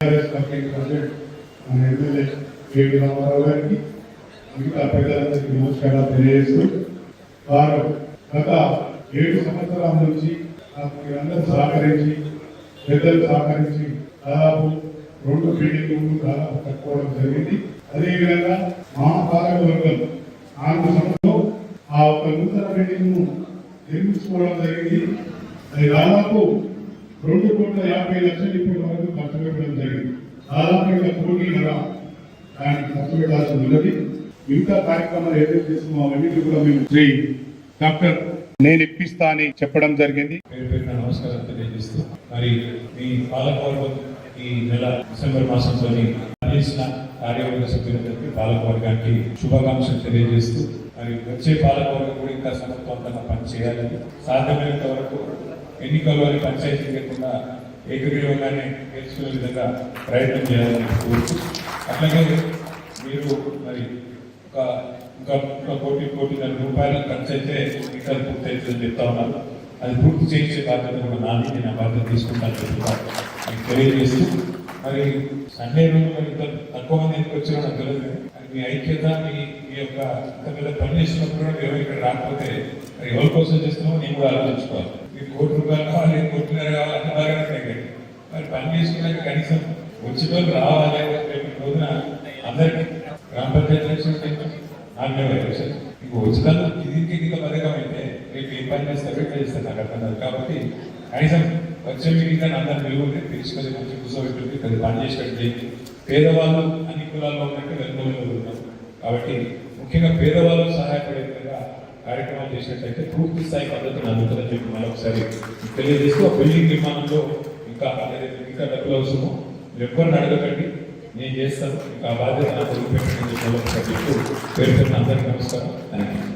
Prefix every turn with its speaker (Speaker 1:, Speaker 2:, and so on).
Speaker 1: మన MLA KT Ramarao గారికి మిగతా పెద్దలందరికీ నమస్కారాలు తెలియజేస్తూ వారు గత 7 సంవత్సరాల నుంచి మీరందరూ సహకరించి పెద్దలు సహకరించి దాదాపు 2 బిల్డింగ్లు దాదాపు కట్టుకోవడం జరిగింది. అదేవిధంగా మా పాలకవర్గం 4 సంవత్సరాలు ఆ ఒక నూతన బిల్డింగ్ నిర్మించుకోవడం జరిగింది. అది దాదాపు 2,50,00,000 ఇప్పటి వరకు ఖర్చు పెట్టడం జరిగింది. దాదాపు ఇంకా కోటిన్నర దానికి ఖర్చు పెట్టాల్సి ఉన్నది. మిగతా కార్యక్రమాలు ఏదైతే చేస్తున్నామో అవన్నీ కూడా మేము శ్రీ డాక్టర్ నేను ఇప్పిస్తా అని చెప్పడం జరిగింది.
Speaker 2: నమస్కారం తెలియజేస్తూ మరి మీ పాలకవర్గం ఈ నెల డిసెంబర్ మాసంలోని చేసిన కార్యవర్గ సభ్యులందరికీ పాలకవర్గానికి శుభాకాంక్షలు తెలియజేస్తూ మరి వచ్చే పాలకవర్గం కూడా ఇంకా సమర్థవంతంగా పనిచేయాలని సాధ్యమైనంత వరకు ఎన్నికల్లో పంచాయతీ లేకుండా ఏకగ్రీవంగానే నేర్చుకునే విధంగా ప్రయత్నం చేయాలని కోరుతూ అట్లాగే మీరు మరి ఇంకా 1,00,00,00,000 రూపాయల ఖర్చు అయితే ఎన్నికలు పూర్తి అవుతుందని చెప్తా ఉన్నారు. అది పూర్తి చేసే బాధ్యత కూడా నాది, నేను ఆ బాధ్యత తీసుకుంటాను చెప్తా మీకు తెలియజేస్తూ మరి సండే రోజు మరి ఇంత తక్కువ మంది ఎందుకు వచ్చారో నాకు తెలియదు. మీ ఐక్యత మీ యొక్క ఇంత మీద పని చేసినప్పుడు కూడా ఎవరు ఇక్కడ రాకపోతే మరి ఎవరి కోసం చేస్తున్నామో నేను కూడా ఆలోచించుకోవాలి. మీకు ₹1,00,00,000 కావాలి, ₹1,50,000 కావాలి అంటే బాగా మరి పని చేసుకున్నాక కనీసం వచ్చిన వాళ్ళు రావాలి. రేపు రోజున అందరికీ గ్రామ పంచాయతీ ఎలక్షన్ 4,000 ఎలక్షన్ మీకు ఉచితంగా ఇది పథకం అయితే రేపు ఏ పని చేస్తారు ఎట్లా చేస్తారు నాకు అర్థం కాదు. కాబట్టి కనీసం వచ్చే మీటింగ్ అందరూ నిలువుంటే తీసుకొని కొంచెం కూర్చోబెట్టి అది పని చేసినట్టు చేయండి. పేదవాళ్ళు అన్ని కులాల్లో ఉన్నట్టు వెనుకలు ఉన్నారు కాబట్టి ముఖ్యంగా పేదవాళ్ళు సహాయపడే విధంగా కార్యక్రమాలు చేసినట్లయితే పూర్తి స్థాయి పద్ధతులు అందుతుందని చెప్పి మరొకసారి తెలియజేస్తూ ఆ బిల్డింగ్ నిర్మాణంలో ఇంకా డబ్బులు అవసరమో ఎవరిని అడగకండి, నేను చేస్తాను. ఇంకా బాధ్యత నాకు వదిలిపెట్టండి. పేరు అందరికీ నమస్కారం. Thank you.